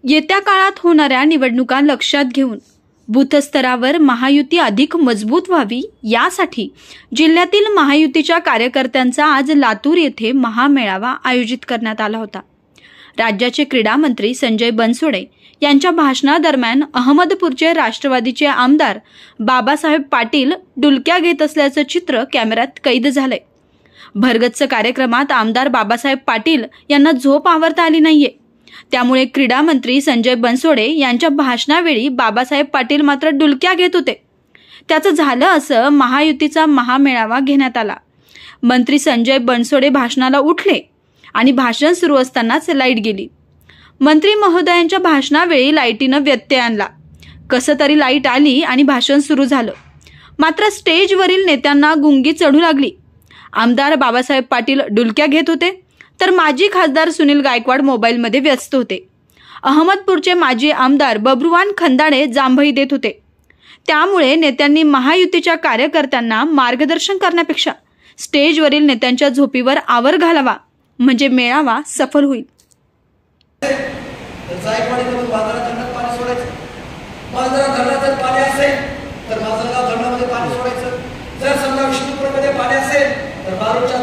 येत्या काळात होणाऱ्या निवडणुका लक्षात घेऊन बूथ स्तरावर महायुती अधिक मजबूत व्हावी यासाठी जिल्ह्यातील महायुतीच्या कार्यकर्त्यांचा आज लातूर येथे महामेळावा आयोजित करण्यात आला होता। राज्याचे क्रीडा मंत्री संजय बनसोडे यांच्या भाषणादरम्यान अहमदपूरचे राष्ट्रवादीचे आमदार बाबासाहेब पाटील डुलक्या घेत असल्याचं चित्र कॅमेऱ्यात कैद झालंय। भरगच्च कार्यक्रमात आमदार बाबासाहेब पाटील यांना झोप आवरता आली नाहीये। त्यामुळे क्रीडा मंत्री संजय बनसोडे यांच्या भाषणावेळी बाबासाहेब पाटील मात्र डुलक्या घेत होते। त्याचं झालं असं महायुतीचा महामेळावा घेण्यात आला। मंत्री संजय बनसोडे भाषणाला उठले आणि भाषण सुरू असतानाच लाईट गेली। मंत्री महोदयांच्या भाषणावेळी लाईटीनं व्यत्यय आणला। कसं तरी लाईट आली आणि भाषण सुरू झालं। मात्र स्टेजवरील नेत्यांना गुंगी चढू लागली। आमदार बाबासाहेब पाटील डुलक्या घेत होते तर माजी खासदार सुनील गायकवाड मोबाईलमध्ये व्यस्त होते। अहमदपूरचे माजी आमदार बब्रुवान खंदाडे जांभई देत होते। त्यामुळे नेत्यांनी महायुतीच्या कार्यकर्त्यांना मार्गदर्शन करण्यापेक्षा स्टेजवरील नेत्यांच्या झोपीवर आवर घालावा, म्हणजे मेळावा सफल होईल। जर समजा विष्णुपूरमध्ये पाणी असेल तर बारूच्या